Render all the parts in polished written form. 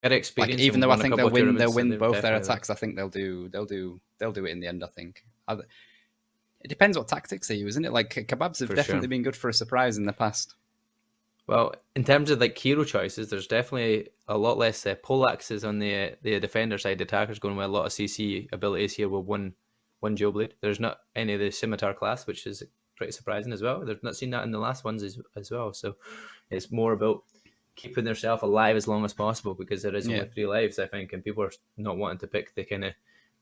Get experience. Like, even though I think they'll win both their definitely attacks, I think they'll do it in the end. I think it depends what tactics they use, isn't it? Like, Kebabs have definitely been good for a surprise in the past. Well, in terms of like hero choices, there's definitely a lot less poleaxes on the defender side. The attacker's going with a lot of CC abilities here with one dual blade. There's not any of the scimitar class, which is pretty surprising as well. They've not seen that in the last ones as well. So it's more about keeping themselves alive as long as possible, because there is only 3 lives, I think, and people are not wanting to pick the kind of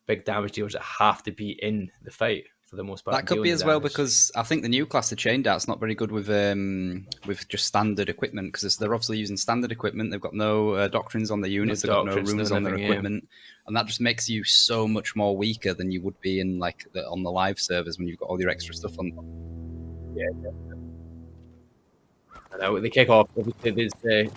big damage dealers that have to be in the fight for the most part. That could be as well, because I think the new class, the Chain Dart's not very good with just standard equipment, because they're obviously using standard equipment. They've got no doctrines on the units, they've got no runes on their equipment, and that just makes you so much more weaker than you would be in like on the live servers when you've got all your extra stuff on. Yeah. I know the kickoff obviously is going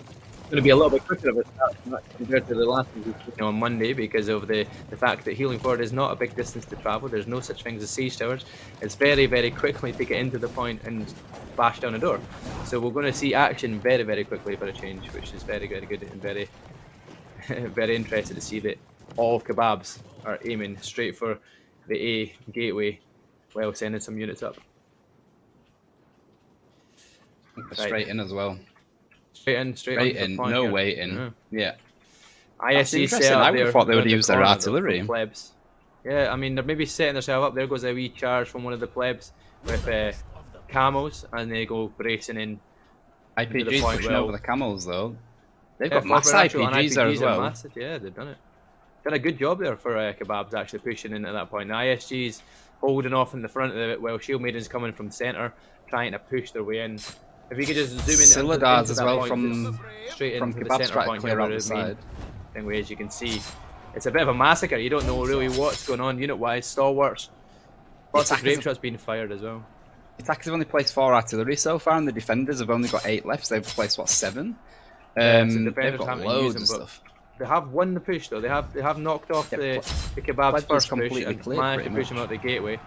to be a little bit quicker of a start compared to the last one on Monday, because of the fact that Heilung Fjord is not a big distance to travel. There's no such things as siege towers. It's very, very quickly to get into the point and bash down a door. So we're going to see action very, very quickly for a change, which is very, very good, and very, very interested to see that all Kebabs are aiming straight for the A gateway while sending some units up. Straight in as well. Straight in, no waiting. Yeah. ISC set I would have thought they would use their artillery. Plebs. Yeah, I mean, they're maybe setting themselves up. There goes a wee charge from one of the plebs with camos, and they go bracing in. IPG's pushing over the camels, though. They've got mass IPGs there as well. Massive. Yeah, they've done it. Done a good job there for Kebabs actually pushing in at that point. The ISG's holding off in the front of it, while Shield Maiden's coming from centre, trying to push their way in. If you could just zoom in Silladars as well from straight from into the centre point clear out the side. Anyway, as you can see, it's a bit of a massacre. You don't know really what's going on unit-wise. Stalwarts, lots of grape shots being fired as well. The attackers have only placed 4 artillery so far, and the defenders have only got 8 left. So they've placed what, 7? So they've got loads of stuff. They have won the push though. They have knocked off the Kebabs' first push and managed to push them out the gateway.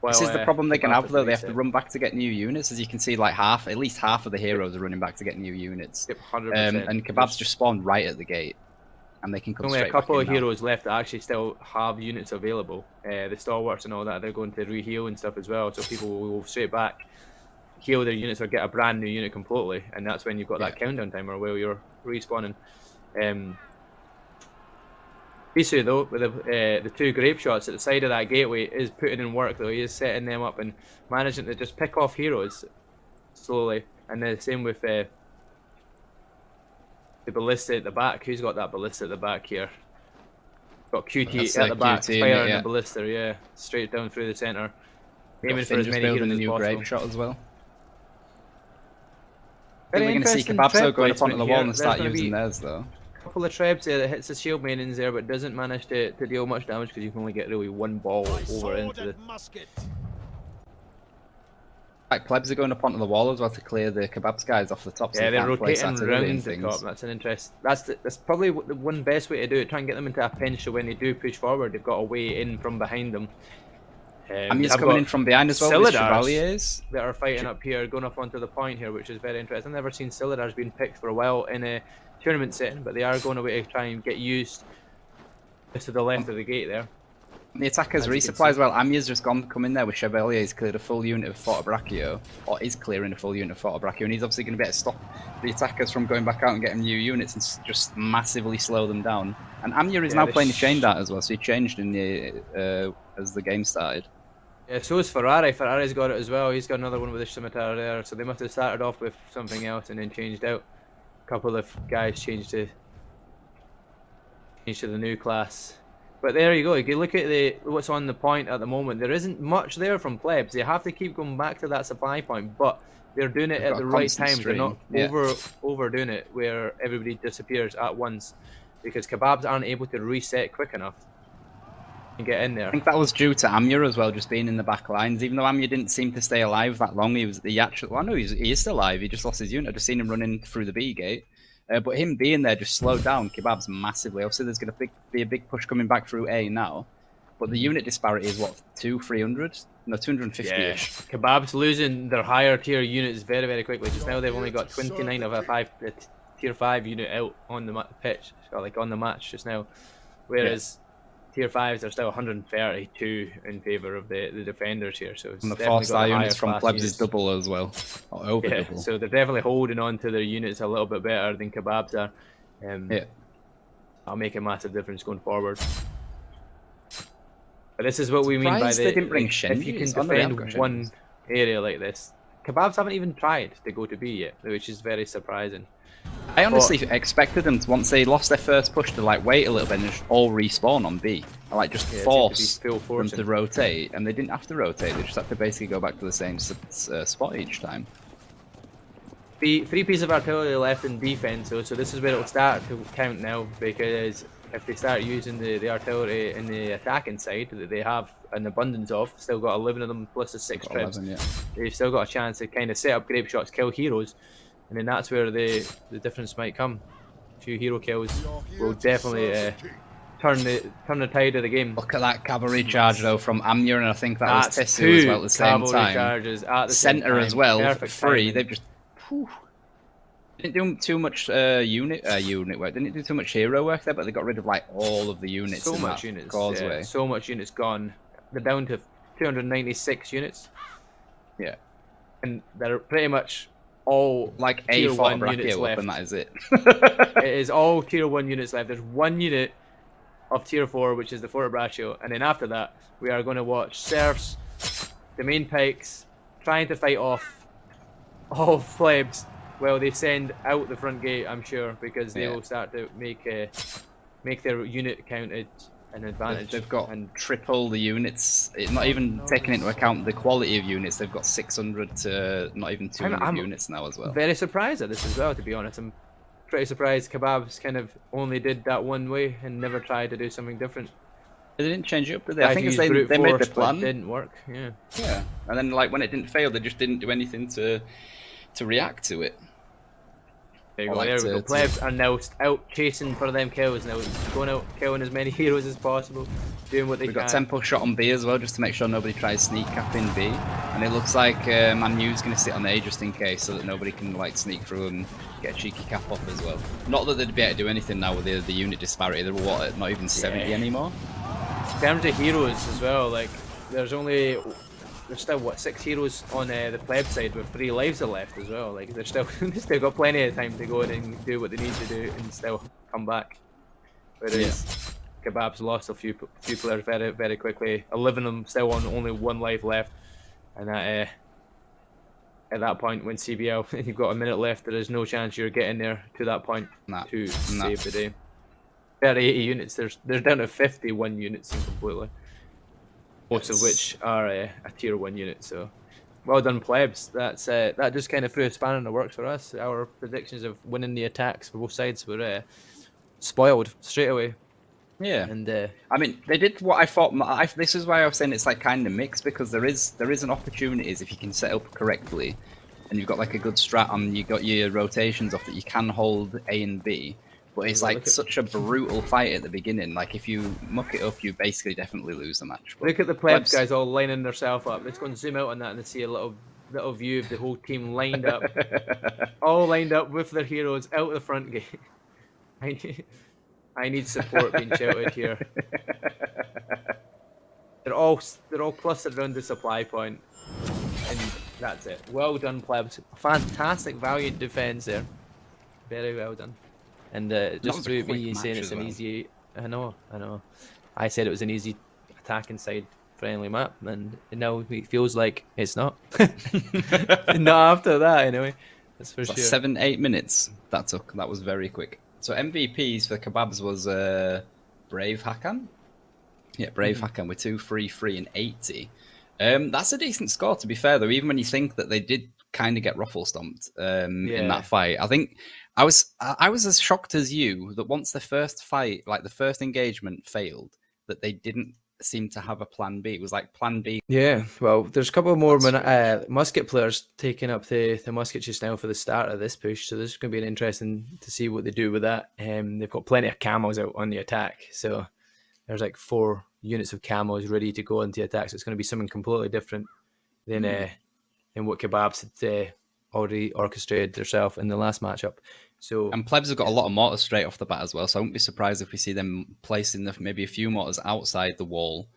This is the problem they can have though. They have to run back to get new units. As you can see, like at least half of the heroes are running back to get new units. Yep, 100%. And Kebabs just spawn right at the gate, and they can come straight back in. Only a couple of heroes left that actually still have units available. The stalwarts and all that, they're going to re-heal and stuff as well. So people will go straight back, heal their units, or get a brand new unit completely, and that's when you've got that countdown timer where you're respawning. Bisu though, with the 2 grape shots at the side of that gateway, is putting in work though. He is setting them up and managing to just pick off heroes slowly. And the same with the ballista at the back. Who's got that ballista at the back here? Got QT at the back, firing the ballista, yeah, straight down through the centre, aiming for as many heroes as possible. Grape shot as well. I think we're going to see Kebabs though going up onto the wall and start using theirs though. Couple of trebs there that hits the shield maidens there, but doesn't manage to deal much damage, because you can only get really 1 ball over into the... Like, plebs are going up onto the wall as well to clear the Kebabs guys off the top. Yeah, so they're rotating around the top. That's an interest. That's probably the one best way to do it. Try and get them into a pinch, so when they do push forward, they've got a way in from behind them. I'm just coming in from behind as well with Chevaliers that are fighting up here, going up onto the point here, which is very interesting. I've never seen Silladars being picked for a while in a tournament setting, but they are going away to try and get used just to the left of the gate there. And the attackers resupply as well. Amya's just come in there with Chevalier. He's cleared a full unit of Fort Brachio, or is clearing a full unit of Fort Brachio, and he's obviously going to be able to stop the attackers from going back out and getting new units and just massively slow them down. And Amya is now playing the Chain Dart as well, so he changed in the as the game started. Yeah, so is Ferrari. Ferrari's got it as well. He's got another one with a scimitar there, so they must have started off with something else and then changed out. A couple of guys changed to the new class. But there you go. If you look at what's on the point at the moment, there isn't much there from Plebs. They have to keep going back to that supply point, but they're doing it at the right time. They're not overdoing it where everybody disappears at once, because Kebabs aren't able to reset quick enough and get in there. I think that was due to Amya as well, just being in the back lines. Even though Amya didn't seem to stay alive that long, he is still alive. He just lost his unit. I've just seen him running through the B gate. But him being there just slowed down Kebabs massively. Obviously, there's going to be a big push coming back through A now. But the unit disparity is what, 300? No, 250-ish. Yeah. Kebabs losing their higher tier units very, very quickly. Just now they've only got 29 of a tier 5 unit out on the pitch, or like on the match just now, whereas tier 5s are still 132 in favour of the defenders here. So it's And the definitely got 4-star the higher units from class Plebs units. is double as well, or over Yeah, double. so they're definitely holding on to their units a little bit better than Kebabs are. That'll make a massive difference going forward. But this is what we mean by They didn't bring if you can Shenjis. Oh, no, they have defend got one Shenjis. area like this. Kebabs haven't even tried to go to B yet, which is very surprising. I honestly expected them to, once they lost their first push, to like wait a little bit and just all respawn on B. Like just force them to rotate, and they didn't have to rotate. They just had to basically go back to the same spot each time. Three pieces of artillery left in defense, so this is where it'll start to count now, because if they start using the artillery in the attacking side that they have an abundance of, still got 11 of them plus the 6 trips, they've still got a chance to kind of set up grape shots, kill heroes, and then that's where the difference might come. A few hero kills will definitely turn the tide of the game. Look at that cavalry charge though from Amir, and I think that was Tessu as well at the same time. Charges at the center as well. Perfect free. timing. They've just didn't do too much unit work. Didn't do too much hero work there, but they got rid of like all of the units. So in much that units. causeway. Yeah, so much units gone. They're down to 296 units. Yeah, and they're pretty much all like tier 1 units left, and that is it. It is all tier 1 units left. There's one unit of tier 4, which is the Fort Braccio, and then after that, we are going to watch serfs, the main pikes, trying to fight off all plebs. Well, they send out the front gate, I'm sure, because they will start to make their unit counted an advantage. They've got triple the units. It's not even taking into account the quality of units. They've got 600 to not even 200 units now as well. Very surprised at this as well, to be honest. I'm pretty surprised Kebabs kind of only did that one way and never tried to do something different. They didn't change it up, did they? I think they made the plan. It didn't work. Yeah. And then like when it didn't fail, they just didn't do anything to react to it. There you go. There we go. Plebs are now out chasing for them kills now, going out killing as many heroes as possible, doing what they can. We've got tempo shot on B as well, just to make sure nobody tries sneak capping B. And it looks like Manu's going to sit on A just in case, so that nobody can like sneak through and get a cheeky cap off as well. Not that they'd be able to do anything now with the unit disparity. They're what, not even 70 anymore. In terms of heroes as well, like there's still what 6 heroes on the pleb side with 3 lives left as well. Like they're still got plenty of time to go in and do what they need to do and still come back. Whereas Kebabs lost a few players very, very quickly. 11 of them still on only 1 life left, and that at that point when CBL you've got a minute left, there is no chance you're getting there to that point to save the day. 80 units. They're down to 51 units completely. Most of which are a tier 1 unit, so well done, Plebs. That just kind of threw a spanner in the works for us. Our predictions of winning the attacks for both sides were spoiled straight away. Yeah, and I mean they did what I thought. This is why I was saying it's like kind of mixed, because there is an opportunities if you can set up correctly, and you've got like a good strat on. You got your rotations off that you can hold A and B. But it's like such a brutal fight at the beginning. Like if you muck it up, you basically definitely lose the match. But look at the Plebs guys all lining themselves up. Let's go and zoom out on that and see a little view of the whole team lined up, all lined up with their heroes out the front gate. I need support being shouted here. They're all clustered around the supply point, and that's it. Well done, Plebs. Fantastic, valiant defense there. Very well done. And just through me saying it's an easy, I know. I said it was an easy attacking side friendly map, and now it feels like it's not. Not after that, anyway. That's for sure. 7-8 minutes that took. That was very quick. So MVPs for Kebabs was Brave Hakan. Yeah, Brave Hakan with 233 and 80. That's a decent score, to be fair, though. Even when you think that they did kind of get ruffle stomped in that fight, I think I was as shocked as you that once the first fight, like the first engagement, failed, that they didn't seem to have a plan B. It was like plan B. Yeah, well, there's a couple more musket players taking up the musket just now for the start of this push, so this is going to be interesting to see what they do with that. They've got plenty of camos out on the attack, so there's like 4 units of camos ready to go into the attack, so it's going to be something completely different than what Kebabs had already orchestrated themselves in the last matchup. So And Plebs have got a lot of mortars straight off the bat as well, so I wouldn't be surprised if we see them placing maybe a few mortars outside the wall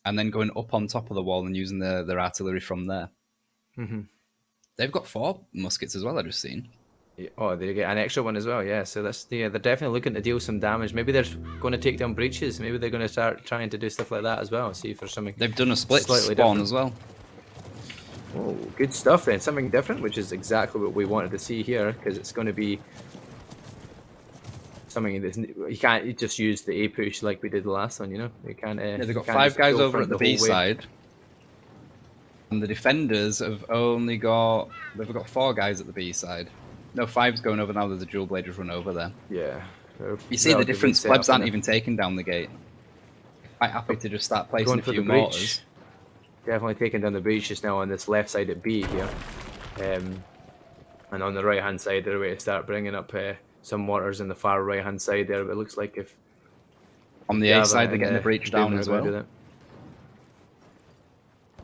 and then going up on top of the wall and using their artillery from there. Mhm. They've got 4 muskets as well, I've just seen. Yeah, oh, they get an extra one as well. Yeah, so they're definitely looking to deal some damage. Maybe they're going to take down breaches. Maybe they're going to start trying to do stuff like that as well. See if there's something They've done a split slightly spawn different as well. Oh, good stuff then. Something different, which is exactly what we wanted to see here, because it's going to be something that you can't just use the A push like we did the last one. You know, you can't. Yeah, they've got can't 5 just guys full over front at the whole B way. side. And the defenders have only got... They've got 4 guys at the B side. No, 5's going over now. There's a dual blade just run over there. Yeah. You see the difference. Plebs aren't even taking down the gate. Quite happy to just start placing a few mortars. Definitely taking down the breach just now on this left side at B here. And on the right hand side, they're ready to start bringing up some mortars in the far right hand side there. But it looks like if on the A side, they're getting the breach down as well.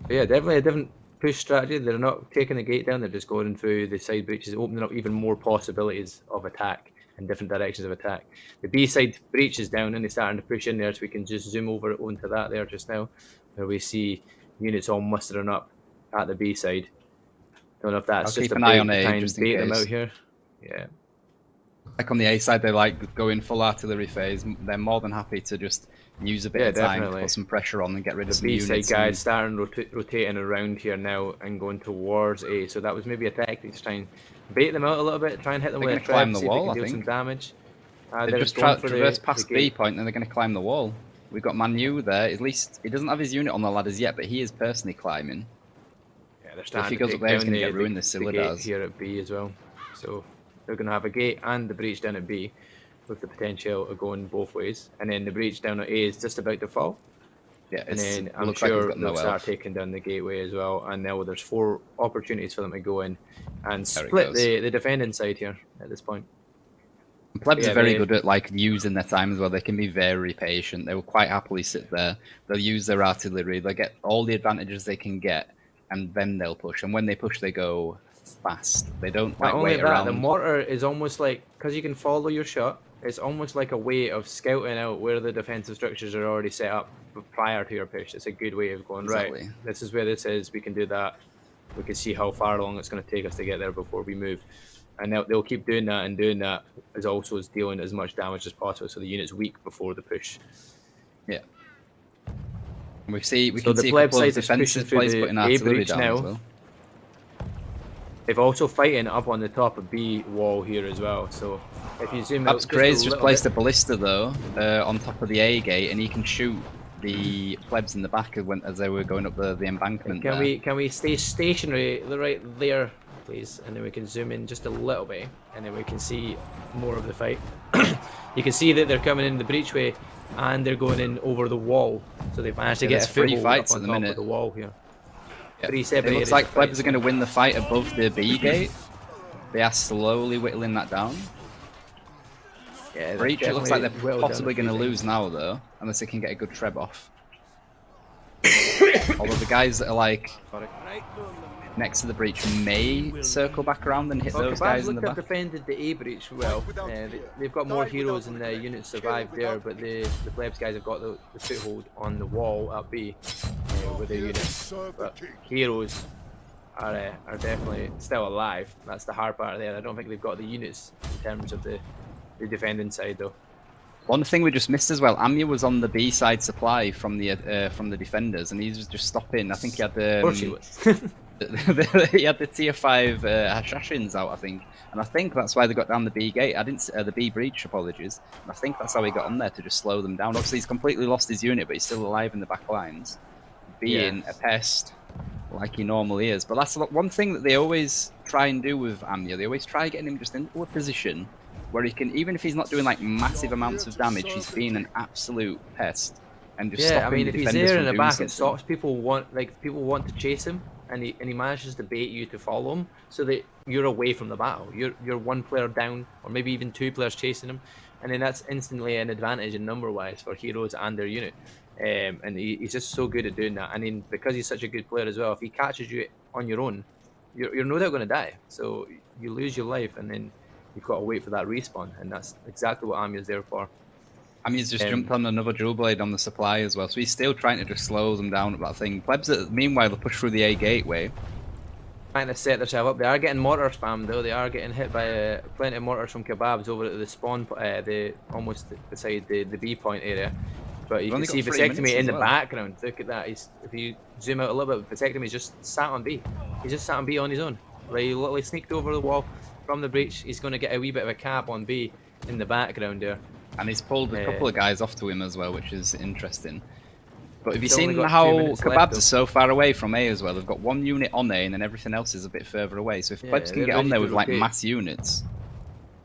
But yeah, definitely a different push strategy. They're not taking the gate down, they're just going through the side breaches, opening up even more possibilities of attack and different directions of attack. The B side breach is down and they're starting to push in there, so we can just zoom over onto that there just now, where we see units all mustering up at the B side. Don't know if that's just keep a an bait eye on to A try and just in bait case. them out here. Yeah. Like on the A side, they like go in full artillery phase. They're more than happy to just use a bit of time to put some pressure on and get rid of some units. The B-side guys starting rotating around here now and going towards A. So that was maybe a tactic to try and bait them out a little bit, try and hit them with a trap, see if they can deal some damage. They've just traversed past B point and they're going to climb the wall. We've got Manu there. At least he doesn't have his unit on the ladders yet, but he is personally climbing. Yeah, they're starting if he goes up there, he's going to get ruined. This Scylla does here at B as well. So they're going to have a gate and the breach down at B, with the potential of going both ways. And then the breach down at A is just about to fall. Yeah, and then I'm sure they'll start taking down the gateway as well. And now there's 4 opportunities for them to go in and split the defending side here at this point. Plebs are very good at like using their time as well. They can be very patient. They will quite happily sit there. They'll use their artillery. They'll get all the advantages they can get, and then they'll push. And when they push, they go fast. They don't like wait around. The mortar is almost like, because you can follow your shot, it's almost like a way of scouting out where the defensive structures are already set up prior to your push. It's a good way of going, right, this is where this is, we can do that. We can see how far along it's going to take us to get there before we move. And they'll keep doing that, and doing that is also dealing as much damage as possible, so the unit's weak before the push. Yeah. And we can see a couple of defensive plays putting artillery down as well. They've also fighting up on the top of B wall here as well. So if you zoom out, Craze just placed a ballista though on top of the A gate, and he can shoot the plebs in the back as they were going up the embankment. Can we stay stationary right there, please? And then we can zoom in just a little bit, and then we can see more of the fight. You can see that they're coming in the breachway, and they're going in over the wall. So they've managed to get 3 fights at the minute. Of the wall here. Yep. It looks like Plebs are going to win the fight above the B gate. They are slowly whittling that down. Yeah, Breach, it looks like they're possibly going to lose now, though, unless they can get a good treb off. Although the guys that are like next to the breach may circle back around and hit those guys in the back. They've defended the A breach well. They've got more heroes and their units survived there, but the Plebs guys have got the foothold on the wall at B with their units. But heroes are definitely still alive. That's the hard part there. I don't think they've got the units in terms of the defending side though. One thing we just missed as well, Amya was on the B side supply from the defenders, and he was just stopping. I think he had of course he was. he had the tier 5 Hashashins out, I think, and I think that's why they got down the B gate. I didn't the B breach, apologies. And I think that's how he got on there, to just slow them down. Obviously, he's completely lost his unit, but he's still alive in the back lines, being a pest like he normally is. But that's one thing that they always try and do with Amya. They always try getting him just into a position where he can, even if he's not doing like massive amounts of damage, he's being an absolute pest and just stopping the defenders. If he's there in the back, it stops people want to chase him. And he manages to bait you to follow him, so that you're away from the battle. You're 1 player down, or maybe even 2 players chasing him, and then that's instantly an advantage in number-wise for heroes and their unit. And he's just so good at doing that. And then because he's such a good player as well, if he catches you on your own, you're no doubt going to die. So you lose your life, and then you've got to wait for that respawn, and that's exactly what Amya's there for. Amya's just jumped on another dual blade on the supply as well, so he's still trying to just slow them down at that thing. Plebs, meanwhile, they push through the A gateway. Trying to set themselves up. They are getting mortar spam though. They are getting hit by plenty of mortars from Kebabs over at the spawn, almost beside the B point area. But you can see Vasectomy in the background. Look at that. If you zoom out a little bit, Vasectomy's just sat on B. He's just sat on B on his own. Right, he literally sneaked over the wall from the breach. He's going to get a wee bit of a cap on B in the background there. And he's pulled a couple of guys off to him as well, which is interesting. But have you seen how Kebabs are so far away from A as well? They've got one unit on A and then everything else is a bit further away. So if Plebs can get on there with like mass units.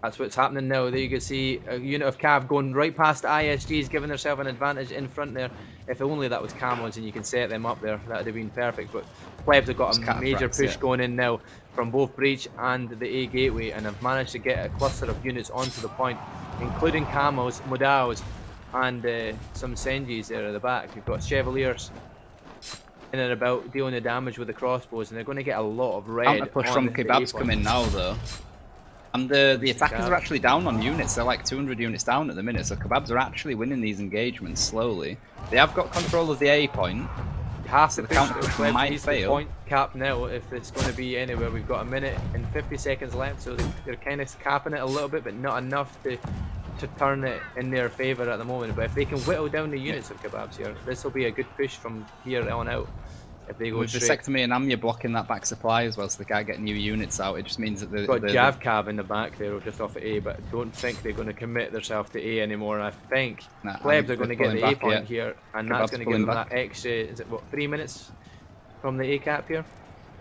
That's what's happening now. There you can see a unit of Cav going right past the ISGs, giving themselves an advantage in front there. If only that was camos and you can set them up there, that would have been perfect. But Plebs have got a major push going in now from both Breach and the A gateway, and have managed to get a cluster of units onto the point, including camos, Modaos, and some Senjis there at the back. You've got Chevaliers in and about dealing the damage with the crossbows, and they're going to get a lot of red. Counter push from Kebabs coming now though. And the attackers are actually down on units. They're like 200 units down at the minute, so Kebabs are actually winning these engagements slowly. They have got control of the A point. Half the counter push might fail. Point cap now if it's going to be anywhere. We've got a minute and 50 seconds left, so they're kind of capping it a little bit, but not enough to turn it in their favour at the moment. But if they can whittle down the units of Kebabs here, this will be a good push from here on out. If they go with Vasectomy and Amya blocking that back supply as well, so they can't get new units out, it just means that they've got Jav Cav in the back there, just off of A, but I don't think they're going to commit themselves to A anymore. And I think Plebs are going to get the A point here, and that's going to give them that extra, is it what, 3 minutes from the A cap here?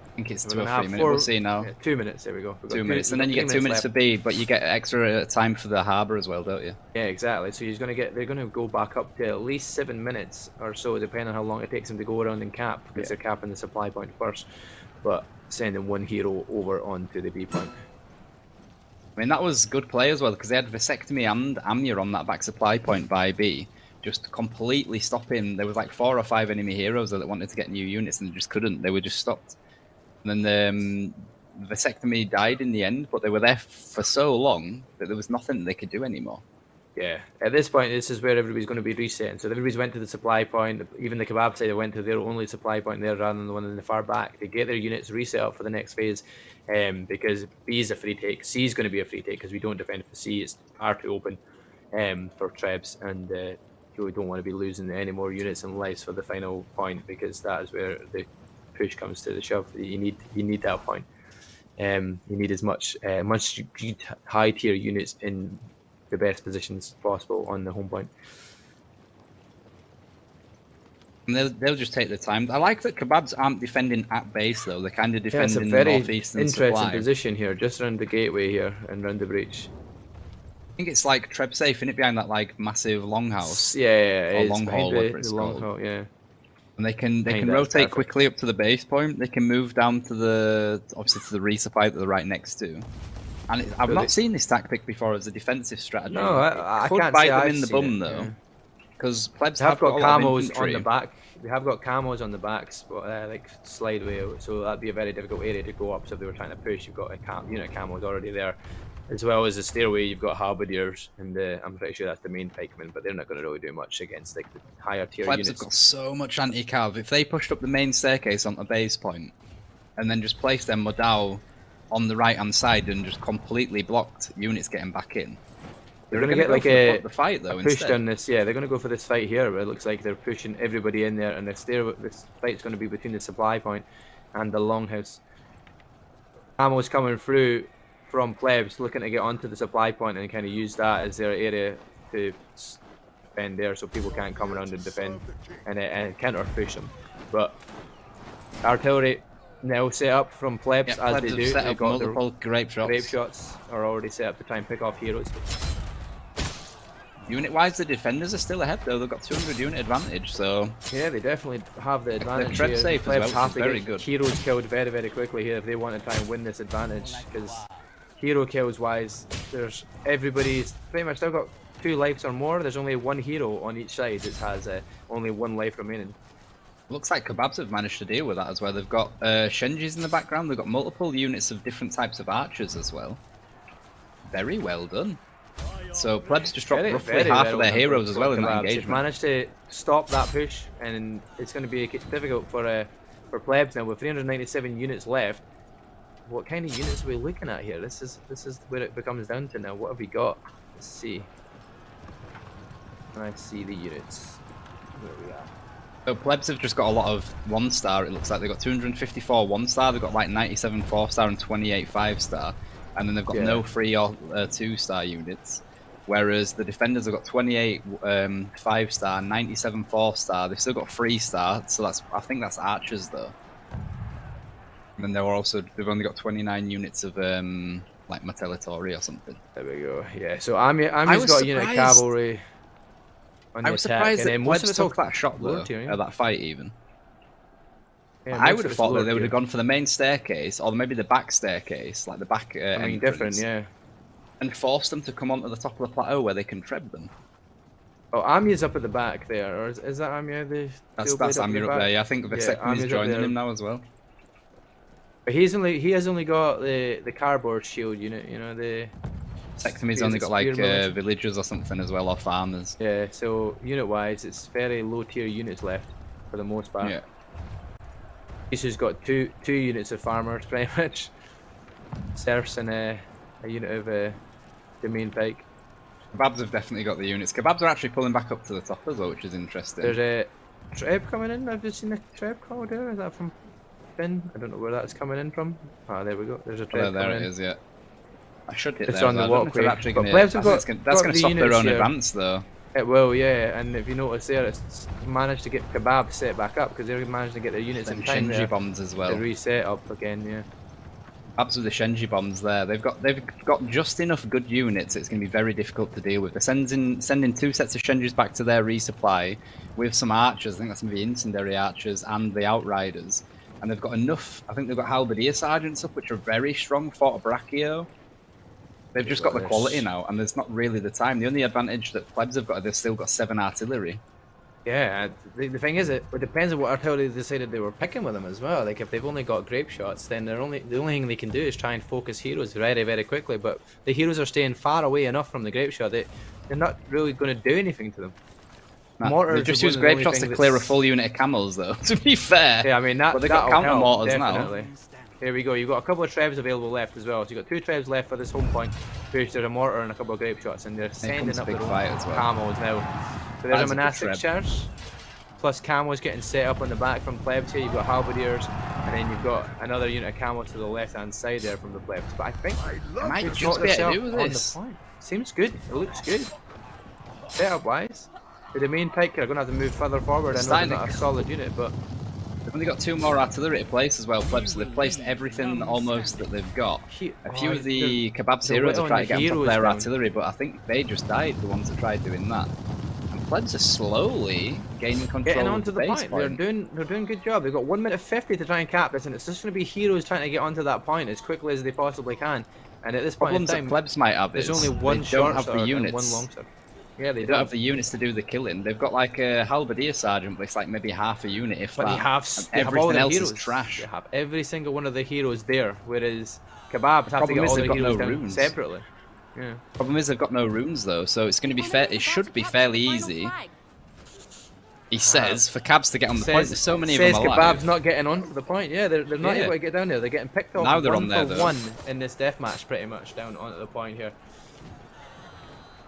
I think it's 2 or 3 minutes, we'll see now. 2 minutes, there we go. 2 minutes, and then you get 2 minutes for B, but you get extra time for the harbour as well, don't you? Yeah, exactly. So they're going to go back up to at least 7 minutes or so, depending on how long it takes them to go around and cap, because they're capping the supply point first, but sending one hero over onto the B point. I mean, that was good play as well, because they had Vasectomy and Amya on that back supply point by B, just completely stopping. There was like 4 or 5 enemy heroes that wanted to get new units, and they just couldn't. They were just stopped. And then the Vasectomy died in the end, but they were there for so long that there was nothing they could do anymore. Yeah, at this point, this is where everybody's going to be resetting. So everybody's went to the supply point. Even the Kebab side went to their only supply point there rather than the one in the far back. They get their units reset up for the next phase, because B is a free take. C is going to be a free take because we don't defend for C. It's far too open for Trebs, and we don't want to be losing any more units and lives for the final point, because that is where the push comes to the shove. You need that point. You need as much high tier units in the best positions possible on the home point. And they'll just take their time. I like that Kebabs aren't defending at base though. They're kind of defending the northeastern interesting supply. Position here, just around the gateway here and around the breach. I think it's like Treb safe, isn't it, behind that like massive longhouse? Yeah, or long haul, whatever it's called. Long haul, yeah. And they can rotate quickly up to the base point. They can move down to obviously to the resupply that they're right next to. And I've not seen this tactic before as a defensive strategy. No, I can't bite say them I've in the bum though, because Plebs have got camos on the back. They have got camos on the backs, but like slide way out, so that'd be a very difficult area to go up. So if they were trying to push, you've got a unit camos already there, as well as the stairway. You've got halberdiers, and I'm pretty sure that's the main pikemen, but they're not going to really do much against like the higher tier Plebs units. Have got so much anti-cav. If they pushed up the main staircase on the base point, and then just placed their Modal on the right hand side and just completely blocked units getting back in, they're going to get like a fight though. Push down this. Yeah, they're going to go for this fight here, where it looks like they're pushing everybody in there, and this fight's going to be between the supply point and the longhouse. Ammo's coming through from Plebs, looking to get onto the supply point and kind of use that as their area to defend there, so people can't come around and defend and counter push them. But artillery now set up from Plebs, as they do. They've got multiple grape shots. Grape shots are already set up to try and pick off heroes. Unit-wise, the defenders are still ahead though. They've got 200 unit advantage, so yeah, they definitely have the advantage. They're safe as well, have to very get good. Heroes killed very, very quickly here if they want to try and win this advantage, because hero kills wise, there's everybody's pretty much still got 2 lives or more. There's only 1 hero on each side that has only 1 life remaining. Looks like Kebabs have managed to deal with that as well. They've got Shenjis in the background. They've got multiple units of different types of archers as well. very well done. So Plebs just dropped Very, roughly very half well of their done heroes as for well in that Kebabs. They've engagement. managed to stop that push, and it's going to be difficult for Plebs now with 397 units left. What kind of units are we looking at here? This is where it becomes down to now. What have we got? Let's see. I see the units. Where we are. So Plebs have just got a lot of 1-star. It looks like they've got 254 1-star. They've got like 97 4-star and 28 5-star, and then they've got no 3 or 2-star units. Whereas the defenders have got 28 5-star, 97 4-star. They've still got 3-star, so I think that's archers though. And then they've only got 29 units of like Matelitori or something. There we go. Yeah. So Ami's got a unit of cavalry. I was surprised that Plebs took that shot though, that fight even. Yeah, I would have thought that they would have gone for the main staircase, or maybe the back staircase, like the back entrance. Different, yeah. And force them to come onto the top of the plateau where they can treb them. Oh, Ami's up at the back there, or is that Ami? That's Ami up there. Yeah, I think Vasectomy's is joining him now as well. But he has only got the cardboard shield unit, you know, the Vasectomy's only got like villagers or something as well, or farmers. Yeah, so unit wise it's very low tier units left for the most part. Yeah. He's just got two units of farmers pretty much. Serfs and a unit of the main pike. Kebabs have definitely got the units. Kebabs are actually pulling back up to the top as well, which is interesting. There's a Treb coming in. I've just seen a Treb call there. Is that from Finn? I don't know where that's coming in from. Ah, there we go. There's a Treb there coming it is, yeah. I should hit it's there. on the walkway. That's going to stop their own advance though. It will, yeah. And if you notice there, it's managed to get Kebab set back up because they're managed to get their units in time Shenji bombs as well. To reset up again, yeah. Perhaps with the Shenji bombs there, they've got just enough good units. It's going to be very difficult to deal with. They're sending 2 sets of Shenjis back to their resupply with some archers. I think that's going to be incendiary archers and the outriders. And they've got enough. I think they've got halberdier sergeants up, which are very strong for Brachio. They've just got the quality now, and there's not really the time. The only advantage that Plebs have got is they've still got 7 artillery. Yeah, the thing is, it depends on what artillery they decided they were picking with them as well. Like, if they've only got grape shots, then the only thing they can do is try and focus heroes very, very quickly. But the heroes are staying far away enough from the grape shot that they're not really going to do anything to them. Nah, they just use grape shots to clear a full unit of camels, though, to be fair. Yeah, I mean, they've got counter mortars now. Here we go. You've got a couple of trebs available left as well. So you've got 2 trebs left for this home point. There's a mortar and a couple of grape shots, and they're sending up their own camels now. So there's a monastic charge. Plus camos getting set up on the back from Plebs here. You've got halberdiers, and then you've got another unit of camos to the left-hand side there from the Plebs. But I think I might just be able to do this. Seems good. It looks good. Setup-wise, the main pike are going to have to move further forward. I know they're not a solid unit, but they've only got 2 more artillery to place as well, Plebs. So they've placed everything almost that they've got. A few of the Kebabs heroes have tried to get on top of their artillery, but I think they just died, the ones that tried doing that. Plebs are slowly gaining control. Getting onto of the point. They're doing a good job. They've got 1 minute 50 to try and cap this, and it's just going to be heroes trying to get onto that point as quickly as they possibly can. And at this point in time, that Plebs might have there's only one short have the units. And 1 long sword. Yeah, they don't have the units to do the killing. They've got like a halberdier sergeant, but it's like maybe half a unit, if that. Everything else is trash. They have every single one of the heroes there, whereas Kebabs have to get all their heroes down separately. Yeah. Problem is they've got no runes though, so it's going to be fair. It should be fairly easy. He says for Cabs to get on the point. There's so many of them alive. Kebabs not getting on to the point. Yeah, they're not able to get down there. They're getting picked off. Now they're on there though. 1 in this deathmatch, pretty much down onto the point here.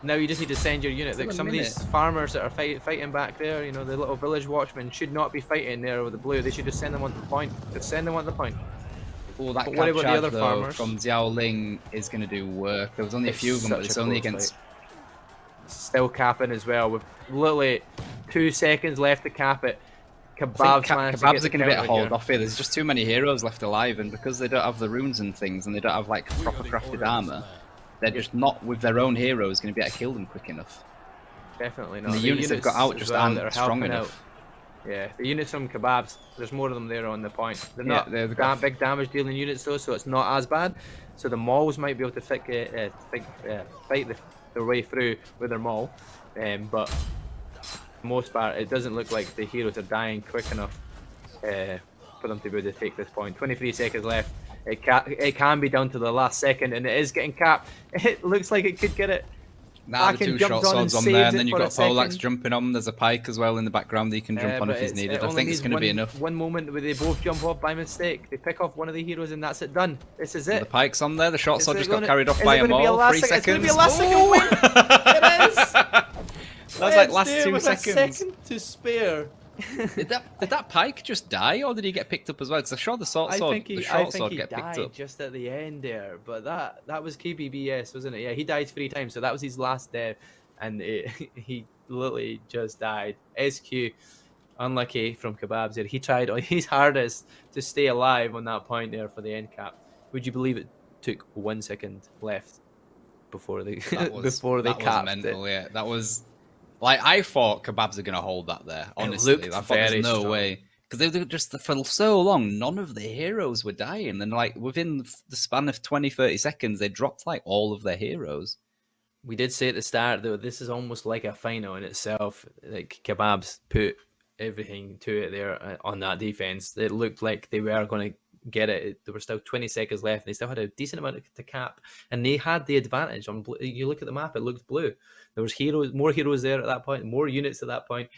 Now you just need to send your unit. Like some of these farmers that are fighting back there, you know, the little village watchmen should not be fighting there with the blue. They should just send them on to the point. Just send them on to the point. Oh, that what about the other farmers from Xiaoling is going to do work. There was only a few of them, but it's only against. Still capping as well with literally 2 seconds left to cap it. Kebabs are going to get a hold off here. There's just too many heroes left alive, and because they don't have the runes and things, and they don't have like proper crafted armor, they're just not with their own heroes going to be able to kill them quick enough. Definitely not. And the units they've got out just aren't strong enough. Yeah, the units from Kebabs, there's more of them there on the point. They're not big damage dealing units though, so it's not as bad. So the Mauls might be able to fight their way through with their Maul, but for the most part, it doesn't look like the heroes are dying quick enough for them to be able to take this point. 23 seconds left. It can be down to the last second, and it is getting capped. It looks like it could get it. Nah, the Kraken two jumped short on and swords on there, saved and then it you've for a got Polax second. jumping on. There's a pike as well in the background that you can jump on if he's But needed. it I only think it's needs going to be enough. one moment where they both jump off by mistake. They pick off one of the heroes, and that's it. Done. This is The it. pike's on there. The short Is sword it just got gonna? carried off Is by it a going to be a maul. last 3 second? It's going to be a seconds. last second win. It is. That was like last there 2 with seconds. a second to spare. Did that pike just die, or did he get picked up as well? Because I saw the short I sword, think the he short sword get picked died up. just at the end there, but that was KBBS, wasn't it? Yeah, he died 3 times, so that was his last death, and he literally just died. SQ, unlucky from Kebabs here. He tried his hardest to stay alive on that point there for the end cap. Would you believe it took 1 second left before they before they That was capped it? mental. Yeah, that was like I thought Kebabs are going to hold that there. Honestly, looked I thought there's very no strong. way because they were just for so long. None of the heroes were dying, and like within the span of 20, 30 seconds, they dropped like all of their heroes. We did say at the start, though, this is almost like a final in itself. Like Kebabs put everything to it there on that defense. It looked like they were going to get it. There were still 20 seconds left. They still had a decent amount to cap, and they had the advantage. On you look at the map, it looked blue. There was more heroes there at that point, more units at that point.